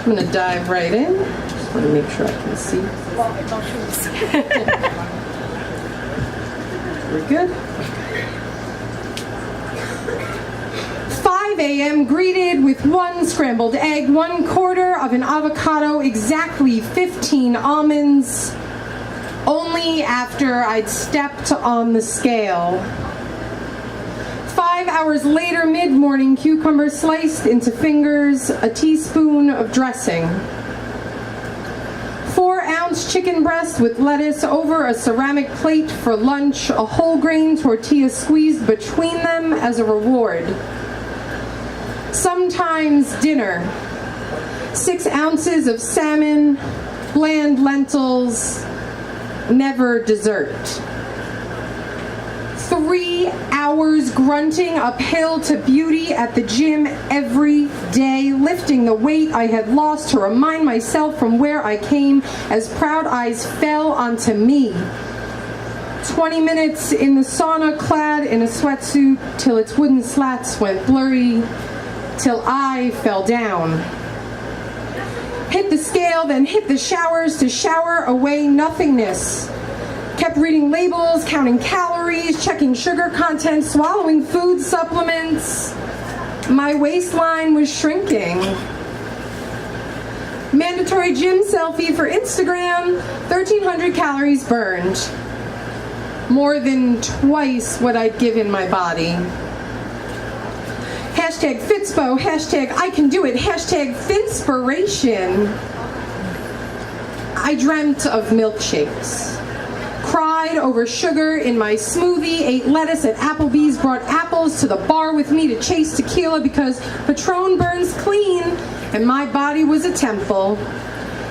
I'm going to dive right in. Just want to make sure I can see. We're good. 5 a.m. greeted with 1 scrambled egg, 1/4 of an avocado, exactly 15 almonds. Only after I'd stepped on the scale. 5 hours later, mid-morning, cucumber sliced into fingers, a teaspoon of dressing. 4-ounce chicken breast with lettuce over a ceramic plate for lunch, a whole grain tortilla squeezed between them as a reward. Sometimes dinner. 6 ounces of salmon, bland lentils, never dessert. 3 hours grunting uphill to beauty at the gym every day, lifting the weight I had lost to remind myself from where I came as proud eyes fell onto me. 20 minutes in the sauna clad in a sweatsuit till its wooden slats went blurry, till I fell down. Hit the scale, then hit the showers to shower away nothingness. Kept reading labels, counting calories, checking sugar content, swallowing food supplements. My waistline was shrinking. Mandatory gym selfie for Instagram, 1,300 calories burned. More than twice what I'd given my body. Hashtag Fitspo, hashtag I can do it, hashtag Finspiration. I dreamt of milkshakes. Cried over sugar in my smoothie, ate lettuce at Applebee's, brought apples to the bar with me to chase tequila because Patron burns clean and my body was a temple.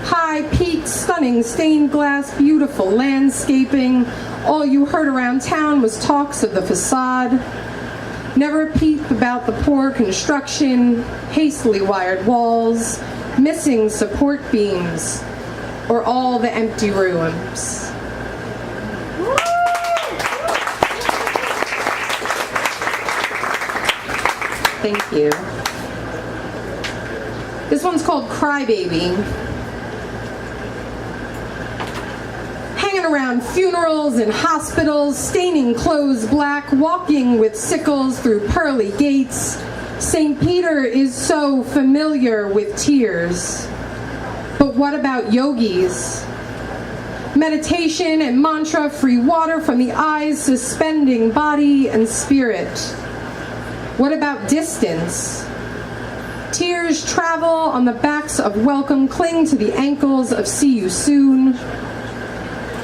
High, peaked, stunning, stained glass, beautiful landscaping. All you heard around town was talks of the facade. Never a peep about the poor construction, hastily wired walls, missing support beams, or all the empty rooms. Thank you. This one's called Crybaby. Hanging around funerals and hospitals, staining clothes black, walking with sickles through pearly gates. St. Peter is so familiar with tears. But what about yogis? Meditation and mantra, free water from the eyes, suspending body and spirit. What about distance? Tears travel on the backs of welcome, cling to the ankles of see you soon.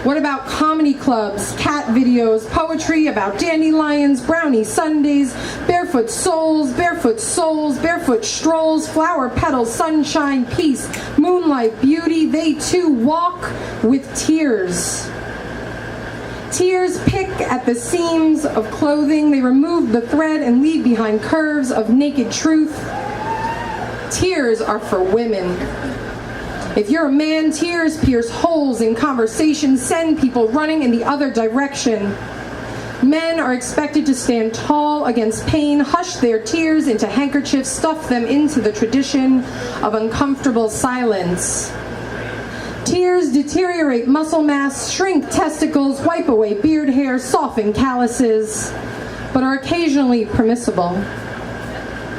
What about comedy clubs, cat videos, poetry about dandelions, brownie sundaes, barefoot souls, barefoot strolls, flower petals, sunshine, peace, moonlight, beauty? They too walk with tears. Tears pick at the seams of clothing. They remove the thread and leave behind curves of naked truth. Tears are for women. If you're a man, tears pierce holes in conversation, send people running in the other direction. Men are expected to stand tall against pain, hush their tears into handkerchiefs, stuff them into the tradition of uncomfortable silence. Tears deteriorate muscle mass, shrink testicles, wipe away beard hair, soften calluses, but are occasionally permissible.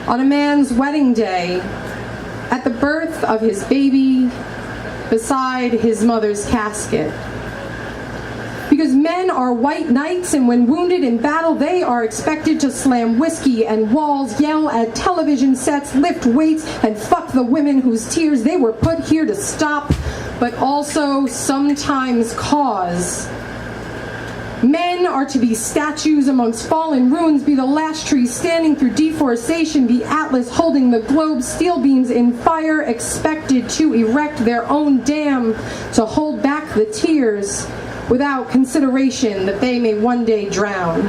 On a man's wedding day, at the birth of his baby, beside his mother's casket. Because men are white knights, and when wounded in battle, they are expected to slam whiskey and walls, yell at television sets, lift weights, and fuck the women whose tears they were put here to stop, but also sometimes cause. Men are to be statues amongst fallen ruins, be the last tree standing through deforestation, be Atlas holding the globe, steel beams in fire, expected to erect their own dam to hold back the tears without consideration that they may one day drown.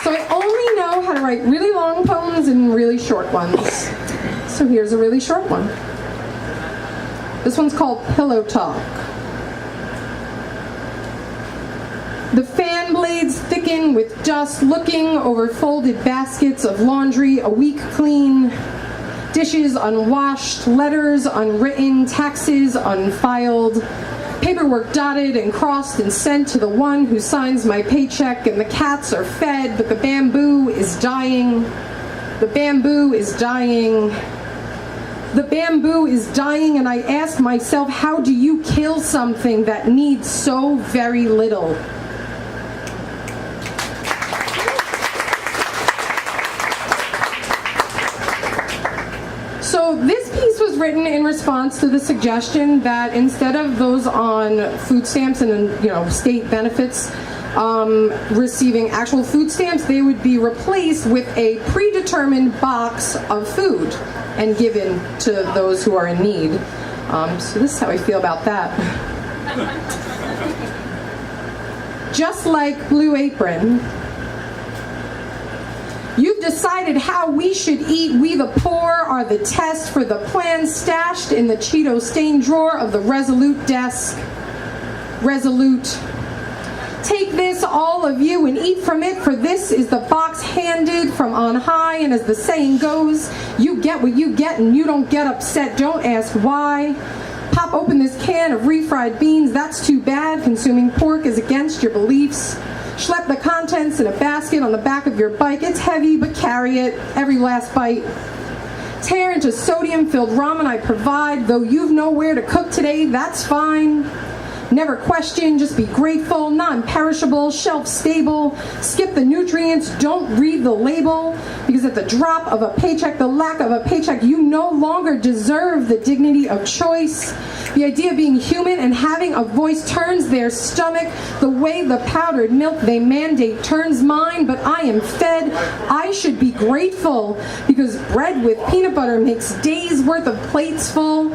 So I only know how to write really long poems and really short ones. So here's a really short one. This one's called Pillow Talk. The fan blades thicken shaken with dust, looking over folded baskets of laundry, a week clean, dishes unwashed, letters unwritten, taxes unfiled, paperwork dotted and crossed and sent to the one who signs my paycheck, and the cats are fed, but the bamboo is dying. The bamboo is dying. The bamboo is dying, and I ask myself, how do you kill something that needs so very little? So this piece was written in response to the suggestion that instead of those on food stamps and state benefits receiving actual food stamps, they would be replaced with a predetermined box of food and given to those who are in need. So this is how I feel about that. Just like Blue Apron, you've decided how we should eat. We the poor are the test for the plan stashed in the Cheeto-stained drawer of the Resolute desk. Resolute. Take this, all of you, and eat from it, for this is the box handed from on high, and as the saying goes, you get what you get and you don't get upset. Don't ask why. Pop open this can of refried beans. That's too bad. Consuming pork is against your beliefs. Schlep the contents in a basket on the back of your bike. It's heavy, but carry it, every last bite. Tear into sodium-filled ramen I provide. Though you've nowhere to cook today, that's fine. Never question, just be grateful, non-perishable, shelf-stable. Skip the nutrients, don't read the label, because at the drop of a paycheck, the lack of a paycheck, you no longer deserve the dignity of choice. The idea of being human and having a voice turns their stomach the way the powdered milk they mandate turns mine, but I am fed. I should be grateful, because bread with peanut butter makes days worth of plates full,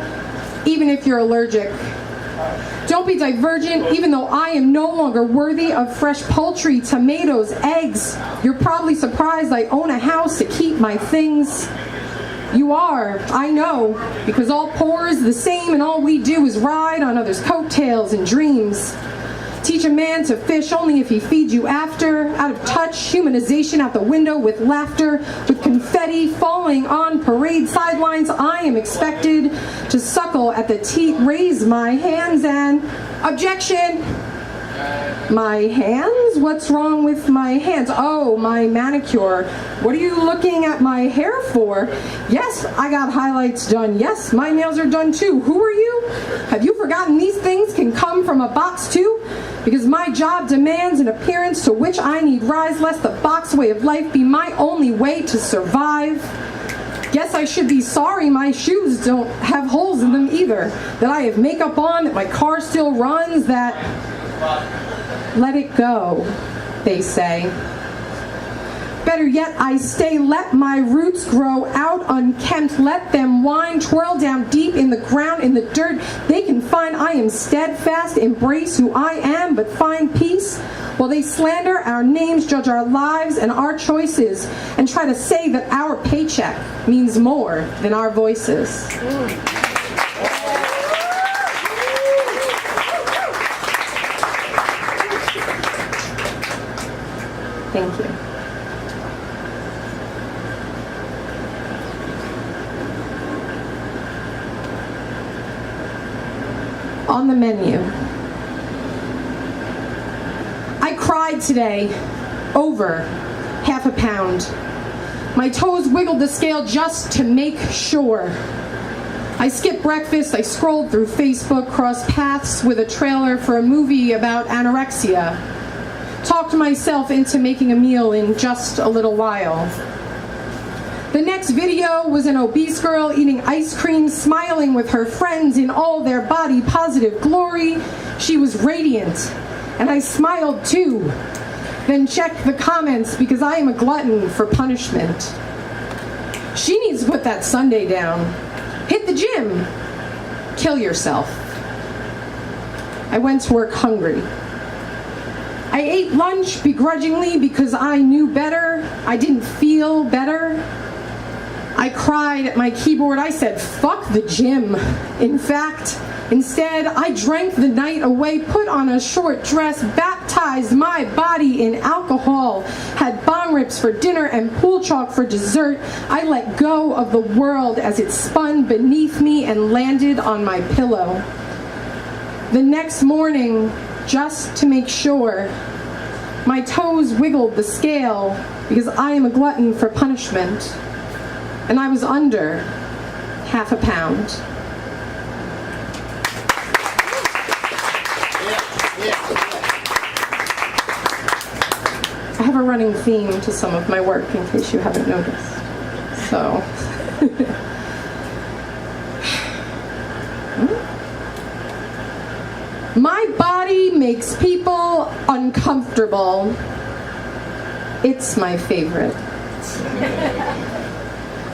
even if you're allergic. Don't be divergent, even though I am no longer worthy of fresh poultry, tomatoes, eggs. You're probably surprised I own a house to keep my things. You are, I know, because all poor is the same and all we do is ride on others' coattails and dreams. Teach a man to fish only if he feeds you after. Out of touch, humanization out the window with laughter, with confetti falling on parade sidelines. I am expected to suckle at the teat, raise my hands and objection. My hands? What's wrong with my hands? Oh, my manicure. What are you looking at my hair for? Yes, I got highlights done. Yes, my nails are done too. Who are you? Have you forgotten these things can come from a box too? Because my job demands an appearance to which I need rise, lest the box way of life be my only way to survive. Guess I should be sorry my shoes don't have holes in them either, that I have makeup on, that my car still runs, that... Let it go, they say. Better yet, I stay, let my roots grow out unkempt, let them wind, twirl down deep in the ground, in the dirt. They can find I am steadfast, embrace who I am, but find peace while they slander our names, judge our lives and our choices, and try to say that our paycheck means more than our voices. Thank you. On the menu. I cried today over half a pound. My toes wiggled the scale just to make sure. I skipped breakfast, I scrolled through Facebook, crossed paths with a trailer for a movie about anorexia. Talked myself into making a meal in just a little while. The next video was an obese girl eating ice cream, smiling with her friends in all their body positive glory. She was radiant, and I smiled too. Then checked the comments because I am a glutton for punishment. She needs to put that Sunday down. Hit the gym. Kill yourself. I went to work hungry. I ate lunch begrudgingly because I knew better. I didn't feel better. I cried at my keyboard. I said, fuck the gym. In fact, Instead, I drank the night away, put on a short dress, baptized my body in alcohol, had bong rips for dinner and pool chalk for dessert. I let go of the world as it spun beneath me and landed on my pillow. The next morning, just to make sure, my toes wiggled the scale because I am a glutton for punishment, and I was under half a pound. I have a running theme to some of my work, in case you haven't noticed. So, my body makes people uncomfortable. It's my favorite.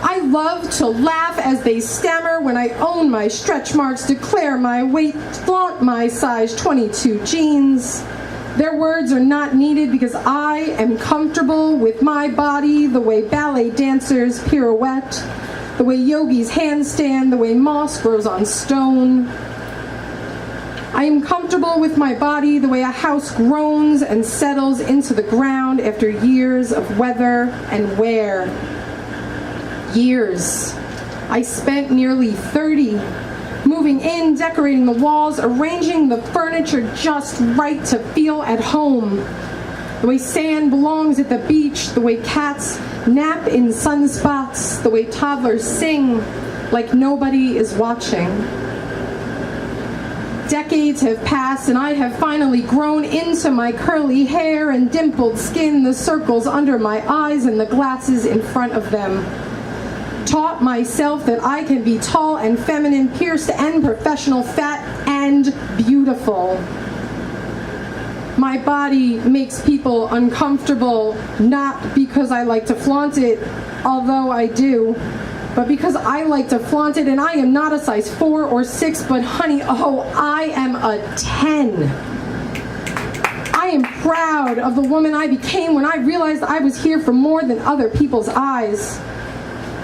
I love to laugh as they stammer when I own my stretch marks, declare my weight, flaunt my size 22 jeans. Their words are not needed because I am comfortable with my body the way ballet dancers pirouette, the way yogis handstand, the way moss grows on stone. I am comfortable with my body the way a house groans and settles into the ground after years of weather and wear. Years. I spent nearly 30 moving in, decorating the walls, arranging the furniture just right to feel at home. The way sand belongs at the beach, the way cats nap in sunspots, the way toddlers sing like nobody is watching. Decades have passed and I have finally grown into my curly hair and dimpled skin, the circles under my eyes and the glasses in front of them. Taught myself that I can be tall and feminine, pierced and professional, fat and beautiful. My body makes people uncomfortable, not because I like to flaunt it, although I do, but because I like to flaunt it, and I am not a size 4 or 6, but honey, oh, I am a 10. I am proud of the woman I became when I realized I was here for more than other people's eyes.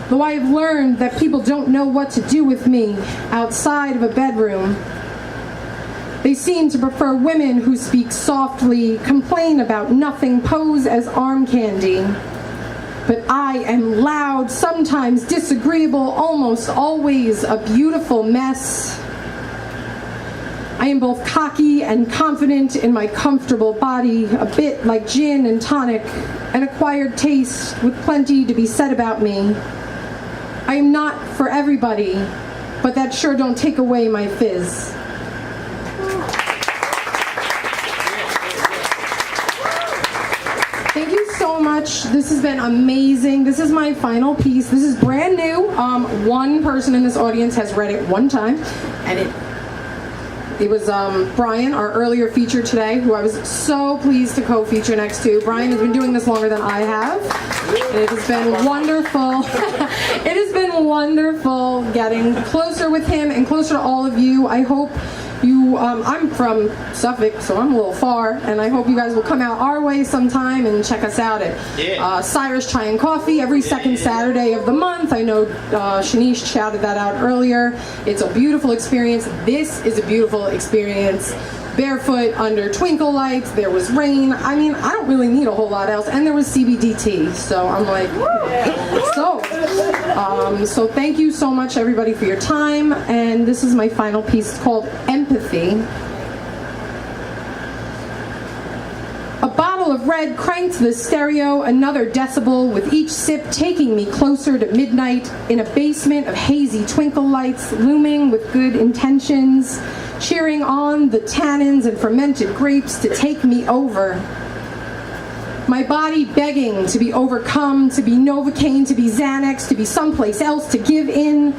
Though I have learned that people don't know what to do with me outside of a bedroom. They seem to prefer women who speak softly, complain about nothing, pose as arm candy. But I am loud, sometimes disagreeable, almost always a beautiful mess. I am both cocky and confident in my comfortable body, a bit like gin and tonic, an acquired taste with plenty to be said about me. I am not for everybody, but that sure don't take away my fizz. Thank you so much. This has been amazing. This is my final piece. This is brand new. One person in this audience has read it one time, and it was Brian, our earlier feature today, who I was so pleased to co-feature next to. Brian has been doing this longer than I have. And it has been wonderful. It has been wonderful getting closer with him and closer to all of you. I hope you, I'm from Suffolk, so I'm a little far, and I hope you guys will come out our way sometime and check us out at Cyrus Chai and Coffee every second Saturday of the month. I know Shanice shouted that out earlier. It's a beautiful experience. This is a beautiful experience. Barefoot under twinkle lights, there was rain. I mean, I don't really need a whole lot else. And there was CBD, so I'm like, so thank you so much, everybody, for your time. And this is my final piece. It's called Empathy. A bottle of red cranked the stereo another decibel, with each sip taking me closer to midnight in a basement of hazy twinkle lights, looming with good intentions, cheering on the tannins and fermented grapes to take me over. My body begging to be overcome, to be Novocaine, to be Xanax, to be someplace else, to give in.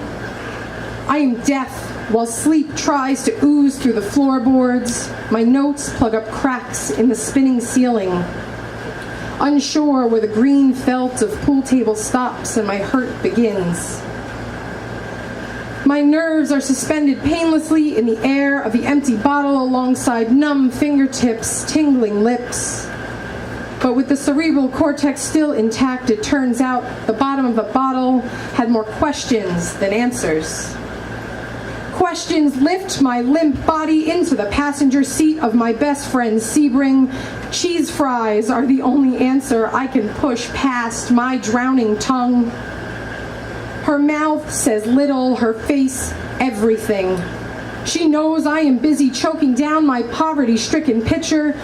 I am deaf while sleep tries to ooze through the floorboards. My notes plug up cracks in the spinning ceiling. Unsure where the green felt of pool table stops and my hurt begins. My nerves are suspended painlessly in the air of the empty bottle alongside numb fingertips, tingling lips. But with the cerebral cortex still intact, it turns out the bottom of the bottle had more questions than answers. questions lift my limp body into the passenger seat of my best friend Sebring. Cheese fries are the only answer I can push past my drowning tongue. Her mouth says little, her face everything. She knows I am busy choking down my poverty-stricken pitcher,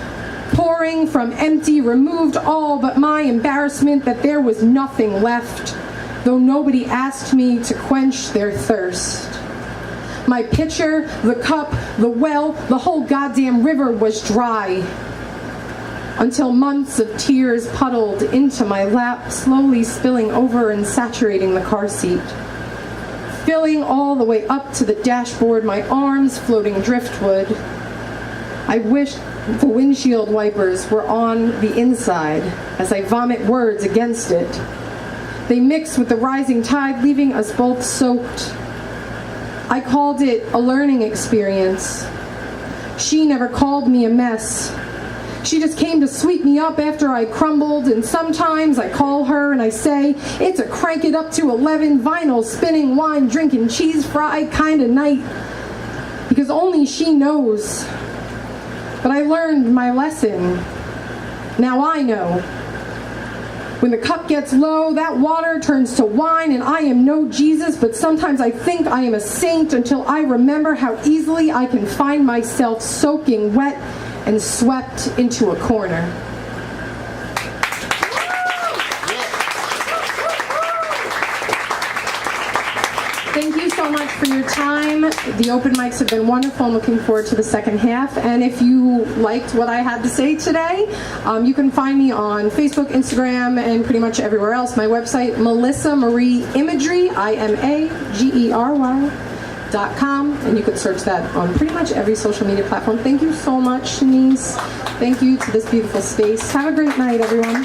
pouring from empty, removed all but my embarrassment that there was nothing left, though nobody asked me to quench their thirst. My pitcher, the cup, the well, the whole goddamn river was dry, until months of tears puddled into my lap, slowly spilling over and saturating the car seat. Filling all the way up to the dashboard, my arms floating driftwood. I wished the windshield wipers were on the inside as I vomit words against it. They mix with the rising tide, leaving us both soaked. I called it a learning experience. She never called me a mess. She just came to sweep me up after I crumbled, and sometimes I call her and I say, it's a crank it up to 11 vinyl spinning, wine drinking, cheese fry kind of night, because only she knows. But I learned my lesson. Now I know. When the cup gets low, that water turns to wine, and I am no Jesus, but sometimes I think I am a saint until I remember how easily I can find myself soaking wet and swept into a corner. Thank you so much for your time. The open mics have been wonderful. I'm looking forward to the second half. And if you liked what I had to say today, you can find me on Facebook, Instagram, and pretty much everywhere else. My website, Melissa Marie Imagery, IMAGERY.com, and you can search that on pretty much every social media platform. Thank you so much, Shanice. Thank you to this beautiful space. Have a great night, everyone.